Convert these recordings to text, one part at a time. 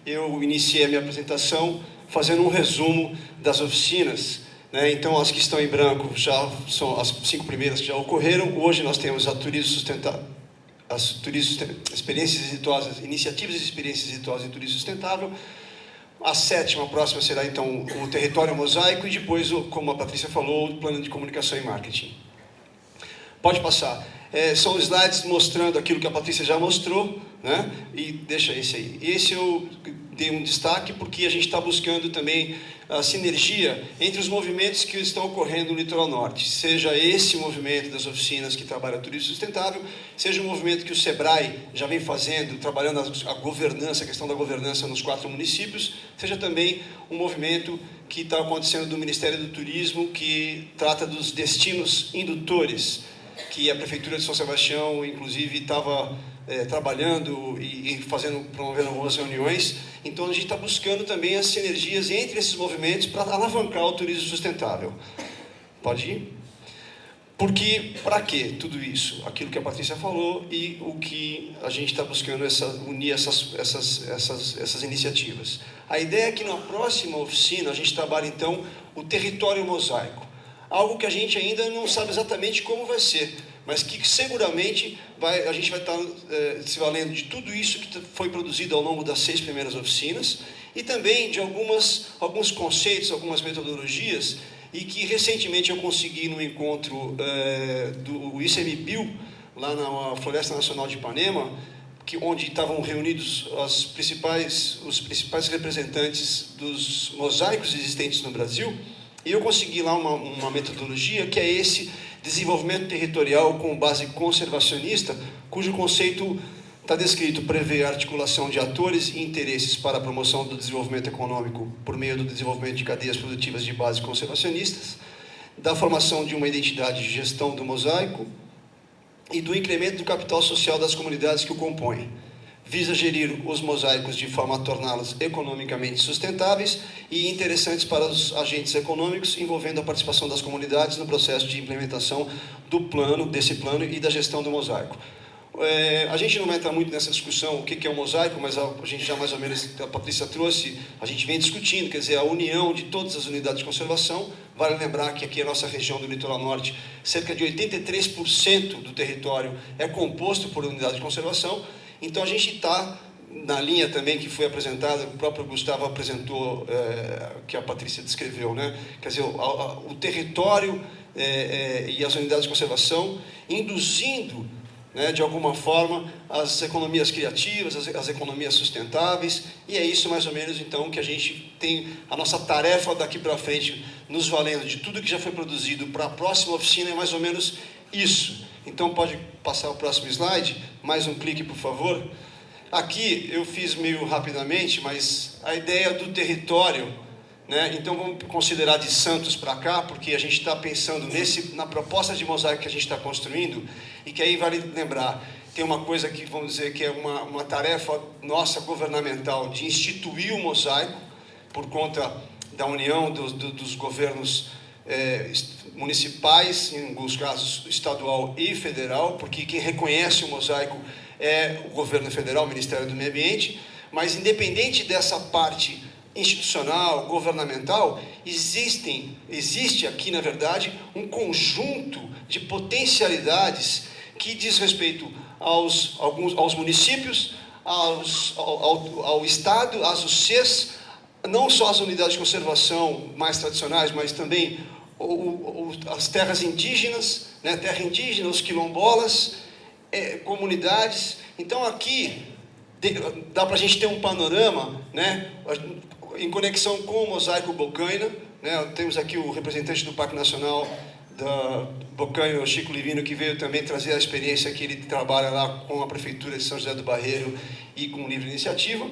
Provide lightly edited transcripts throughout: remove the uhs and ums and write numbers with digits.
eu iniciei a minha apresentação fazendo um resumo das oficinas, né? Então, as que estão em branco já são as 5 primeiras que já ocorreram. Hoje nós temos a Turismo Sustentável, experiências exitosas, iniciativas e experiências exitosas em turismo sustentável. A 7ª, próxima, será então o território mosaico e depois, como a Patrícia falou, o plano de comunicação e marketing. Pode passar. São slides mostrando aquilo que a Patrícia já mostrou, né? E deixa esse aí. Esse eu dei um destaque porque a gente está buscando também a sinergia entre os movimentos que estão ocorrendo no Litoral Norte. Seja esse movimento das oficinas que trabalha turismo sustentável, seja o movimento que o SEBRAE já vem fazendo, trabalhando a governança, a questão da governança nos 4 municípios, seja também um movimento que está acontecendo do Ministério do Turismo, que trata dos destinos indutores, que a Prefeitura de São Sebastião, inclusive, estava trabalhando e promovendo algumas reuniões. Então, a gente está buscando também as sinergias entre esses movimentos para alavancar o turismo sustentável. Pode ir? Porque, para quê tudo isso? Aquilo que a Patrícia falou e o que a gente está buscando unir essas iniciativas. A ideia é que na próxima oficina a gente trabalhe, então, o território mosaico. Algo que a gente ainda não sabe exatamente como vai ser, mas que seguramente a gente vai estar se valendo de tudo isso que foi produzido ao longo das 6 primeiras oficinas e também de alguns conceitos, algumas metodologias, e que recentemente eu consegui no encontro do ICMBio, lá na Floresta Nacional de Ipanema, onde estavam reunidos os principais representantes dos mosaicos existentes no Brasil. E eu consegui lá uma metodologia que é esse desenvolvimento territorial com base conservacionista, cujo conceito está descrito: prevê a articulação de atores e interesses para a promoção do desenvolvimento econômico por meio do desenvolvimento de cadeias produtivas de base conservacionistas, da formação de uma identidade de gestão do mosaico e do incremento do capital social das comunidades que o compõem. Visa gerir os mosaicos de forma a torná-los economicamente sustentáveis e interessantes para os agentes econômicos, envolvendo a participação das comunidades no processo de implementação desse plano e da gestão do mosaico. A gente não vai entrar muito nessa discussão, o que é o mosaico, mas a gente já mais ou menos, a Patrícia trouxe, a gente vem discutindo, quer dizer, a união de todas as unidades de conservação. Vale lembrar que aqui a nossa região do Litoral Norte, cerca de 83% do território é composto por unidades de conservação. Então, a gente está na linha também que foi apresentada, o próprio Gustavo apresentou, que a Patrícia descreveu, né? Quer dizer, o território e as unidades de conservação induzindo, né, de alguma forma, as economias criativas, as economias sustentáveis, e é isso mais ou menos, então, que a gente tem a nossa tarefa daqui para frente, nos valendo de tudo que já foi produzido para a próxima oficina, é mais ou menos isso. Então, pode passar o próximo slide, mais um clique, por favor. Aqui, eu fiz meio rapidamente, mas a ideia do território, né? Então, vamos considerar de Santos para cá, porque a gente está pensando na proposta de mosaico que a gente está construindo, e que aí vale lembrar, tem uma coisa que, vamos dizer, que é uma tarefa nossa governamental de instituir o mosaico, por conta da união dos governos municipais, em alguns casos estadual e federal, porque quem reconhece o mosaico é o governo federal, o Ministério do Meio Ambiente, mas independente dessa parte institucional, governamental, existe aqui, na verdade, um conjunto de potencialidades que diz respeito aos municípios, ao Estado, às UCs, não só as unidades de conservação mais tradicionais, mas também as terras indígenas, né, terra indígena, os quilombolas, comunidades. Então, aqui dá para a gente ter um panorama, né, em conexão com o Mosaico Bocaina, né? Temos aqui o representante do Parque Nacional da Bocaina, o Chico Livino, que veio também trazer a experiência que ele trabalha lá com a Prefeitura de São José do Barreiro e com livre iniciativa.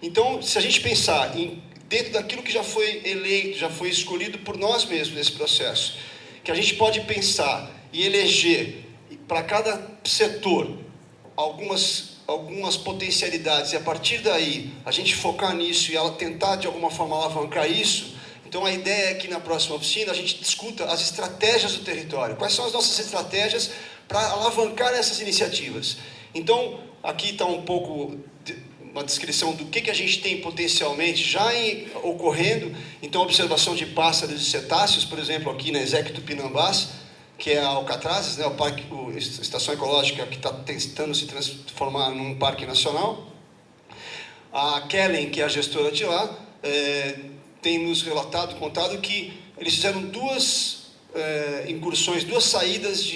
Então, se a gente pensar dentro daquilo que já foi eleito, já foi escolhido por nós mesmos nesse processo, que a gente pode pensar e eleger para cada setor algumas potencialidades, e a partir daí a gente focar nisso e ela tentar de alguma forma alavancar isso. Então a ideia é que na próxima oficina a gente discuta as estratégias do território. Quais são as nossas estratégias para alavancar essas iniciativas? Então aqui está um pouco uma descrição do que a gente tem potencialmente já ocorrendo. Então, observação de pássaros e cetáceos, por exemplo, aqui na ESEC Tupinambás, que é a Alcatrazes, né, a estação ecológica que está tentando se transformar num parque nacional. A Kellen, que é a gestora de lá, tem nos contado que eles fizeram duas incursões, duas saídas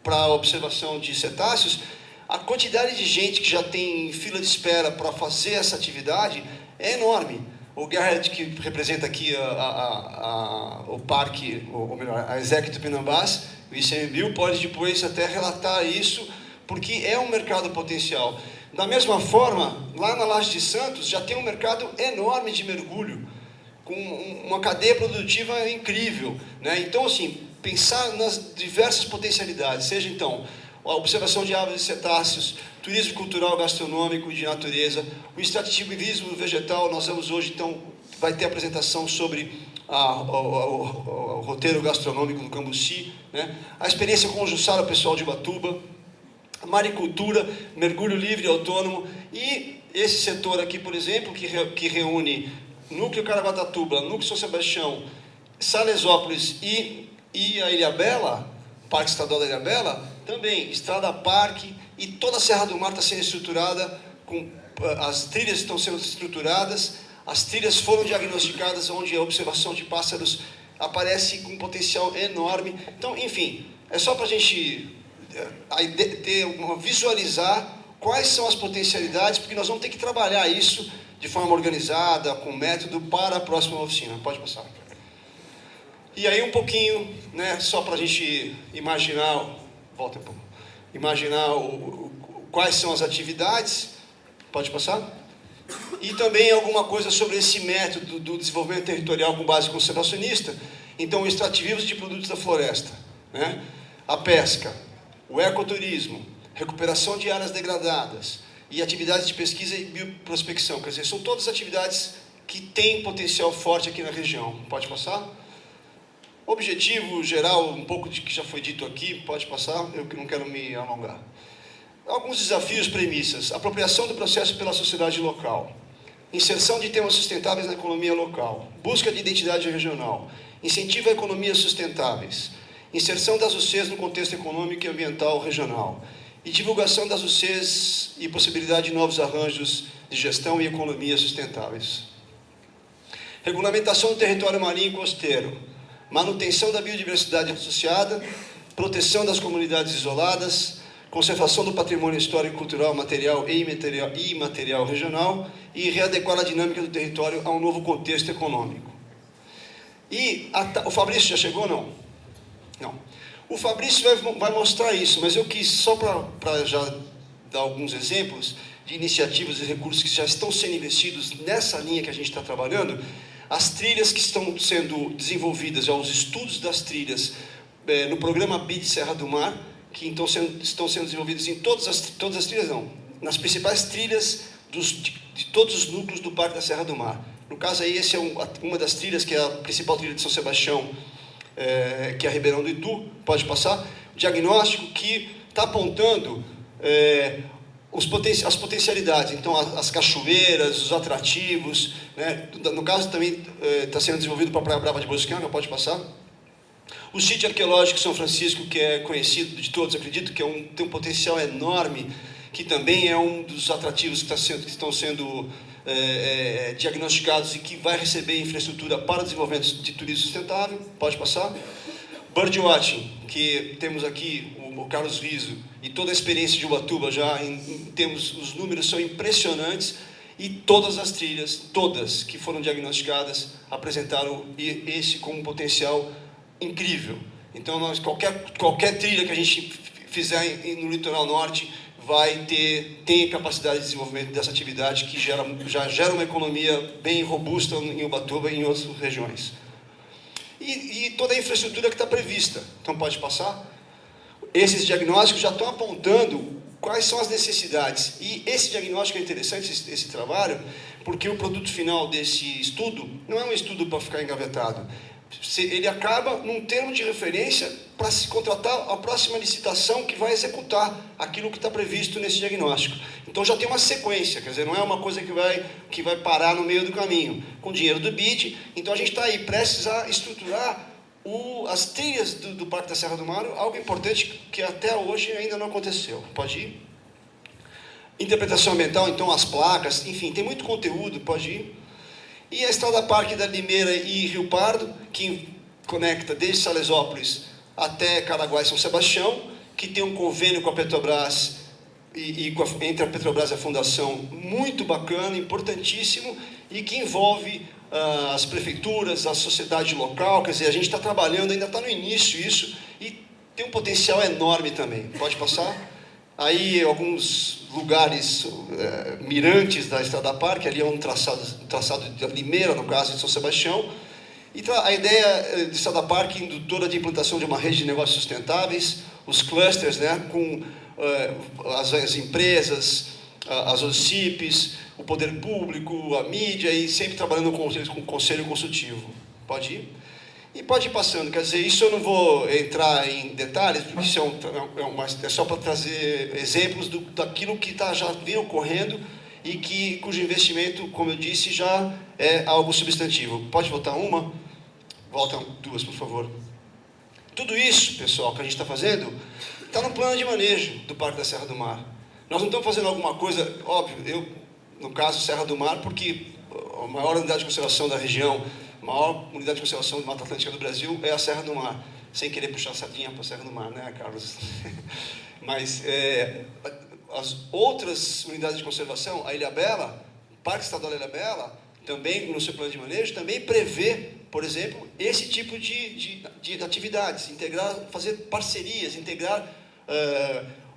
para observação de cetáceos. A quantidade de gente que já tem fila de espera para fazer essa atividade é enorme. O Gerhard, que representa aqui o parque, ou melhor, a ESEC Tupinambás, o ICMBio, pode depois até relatar isso, porque é um mercado potencial. Da mesma forma, lá na Laje de Santos já tem um mercado enorme de mergulho, com uma cadeia produtiva incrível, né? Então, assim, pensar nas diversas potencialidades, seja então a observação de aves e cetáceos, turismo cultural, gastronômico e de natureza, o extrativismo vegetal. Nós vamos hoje, então, vai ter apresentação sobre o roteiro gastronômico do Cambuci, né? A experiência com o Jussara, o pessoal de Ubatuba, a maricultura, mergulho livre e autônomo, e esse setor aqui, por exemplo, que reúne Núcleo Caraguatatuba, Núcleo São Sebastião, Salesópolis e a Ilhabela, Parque Estadual da Ilhabela, também Estrada Parque, e toda a Serra do Mar está sendo estruturada, as trilhas estão sendo estruturadas, as trilhas foram diagnosticadas, onde a observação de pássaros aparece com um potencial enorme. Então, enfim, é só para a gente visualizar quais são as potencialidades, porque nós vamos ter que trabalhar isso de forma organizada, com método, para a próxima oficina. Pode passar. E aí um pouquinho, né, só para a gente imaginar, volta um pouco, imaginar quais são as atividades. Pode passar? E também alguma coisa sobre esse método do desenvolvimento territorial com base conservacionista. Então, o extrativismo de produtos da floresta, né? A pesca, o ecoturismo, recuperação de áreas degradadas e atividades de pesquisa e bioprospecção. Quer dizer, são todas atividades que têm potencial forte aqui na região. Pode passar? Objetivo geral, um pouco de que já foi dito aqui, pode passar, eu que não quero me alongar. Alguns desafios, premissas: apropriação do processo pela sociedade local, inserção de temas sustentáveis na economia local, busca de identidade regional, incentivo a economias sustentáveis, inserção das UCs no contexto econômico e ambiental regional, e divulgação das UCs e possibilidade de novos arranjos de gestão e economias sustentáveis. Regulamentação do território marinho e costeiro, manutenção da biodiversidade associada, proteção das comunidades isoladas, conservação do patrimônio histórico, cultural, material e imaterial regional, e readequar a dinâmica do território a um novo contexto econômico. E o Fabrício já chegou, não? Não. O Fabrício vai mostrar isso, mas eu quis, só para já dar alguns exemplos de iniciativas e recursos que já estão sendo investidos nessa linha que a gente está trabalhando, as trilhas que estão sendo desenvolvidas, os estudos das trilhas no programa BID Serra do Mar, que então estão sendo desenvolvidos em todas as trilhas, não, nas principais trilhas de todos os núcleos do Parque da Serra do Mar. No caso aí, essa é uma das trilhas, que é a principal trilha de São Sebastião, que é a Ribeirão do Itu. Pode passar. Diagnóstico que está apontando as potencialidades, então as cachoeiras, os atrativos, né? No caso também está sendo desenvolvido para a Praia Brava de Boiscanga. Pode passar. O sítio arqueológico São Francisco, que é conhecido de todos, acredito que tem um potencial enorme, que também é um dos atrativos que estão sendo diagnosticados e que vai receber infraestrutura para o desenvolvimento de turismo sustentável. Pode passar. Birdwatching, que temos aqui o Carlos Riso e toda a experiência de Ubatuba, já os números são impressionantes, e todas as trilhas, todas que foram diagnosticadas, apresentaram esse como um potencial incrível. Então, qualquer trilha que a gente fizer no litoral norte tem capacidade de desenvolvimento dessa atividade, que já gera uma economia bem robusta em Ubatuba e em outras regiões. E toda a infraestrutura que está prevista. Então, pode passar. Esses diagnósticos já estão apontando quais são as necessidades. E esse diagnóstico é interessante, esse trabalho, porque o produto final desse estudo não é um estudo para ficar engavetado. ele acaba num termo de referência para se contratar a próxima licitação que vai executar aquilo que está previsto nesse diagnóstico. Então já tem uma sequência, quer dizer, não é uma coisa que vai parar no meio do caminho. Com dinheiro do BID, então a gente está aí prestes a estruturar as trilhas do Parque da Serra do Mar, algo importante que até hoje ainda não aconteceu. Pode ir? Interpretação ambiental, então as placas, enfim, tem muito conteúdo, pode ir. E a Estrada Parque da Limeira e Rio Pardo, que conecta desde Salesópolis até Caraguá e São Sebastião, que tem um convênio com a Petrobras, entre a Petrobras e a Fundação, muito bacana, importantíssimo, e que envolve as prefeituras, a sociedade local, quer dizer, a gente está trabalhando, ainda está no início isso, e tem um potencial enorme também. Pode passar? Aí, alguns lugares mirantes da Estrada Parque, ali é um traçado de Limeira, no caso de São Sebastião, e a ideia de Estrada Parque, indutora de implantação de uma rede de negócios sustentáveis, os clusters, né, com as empresas, as OCIPs, o poder público, a mídia, e sempre trabalhando com o conselho consultivo. Pode ir? E pode ir passando, quer dizer, isso eu não vou entrar em detalhes, porque isso é só para trazer exemplos daquilo que já vem ocorrendo e cujo investimento, como eu disse, já é algo substantivo. Pode voltar uma? Volta duas, por favor. Tudo isso, pessoal, que a gente está fazendo, está no plano de manejo do Parque da Serra do Mar. Nós não estamos fazendo alguma coisa, óbvio, no caso Serra do Mar, porque a maior unidade de conservação da região, a maior unidade de conservação de Mata Atlântica do Brasil é a Serra do Mar. Sem querer puxar a sardinha para a Serra do Mar, né, Carlos? Mas as outras unidades de conservação, a Ilhabela, o Parque Estadual da Ilhabela, também no seu plano de manejo, também prevê, por exemplo, esse tipo de atividades, fazer parcerias, integrar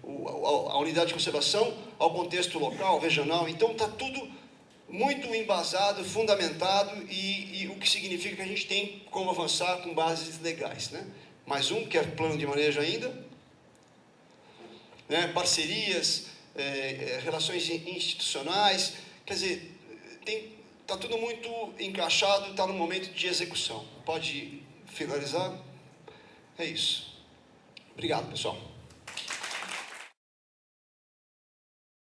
a unidade de conservação ao contexto local, regional. Então está tudo muito embasado, fundamentado, e o que significa que a gente tem como avançar com bases legais, né? Mais um, que é plano de manejo ainda, né? Parcerias, relações institucionais, quer dizer, está tudo muito encaixado, está no momento de execução. Pode finalizar? É isso. Obrigado, pessoal.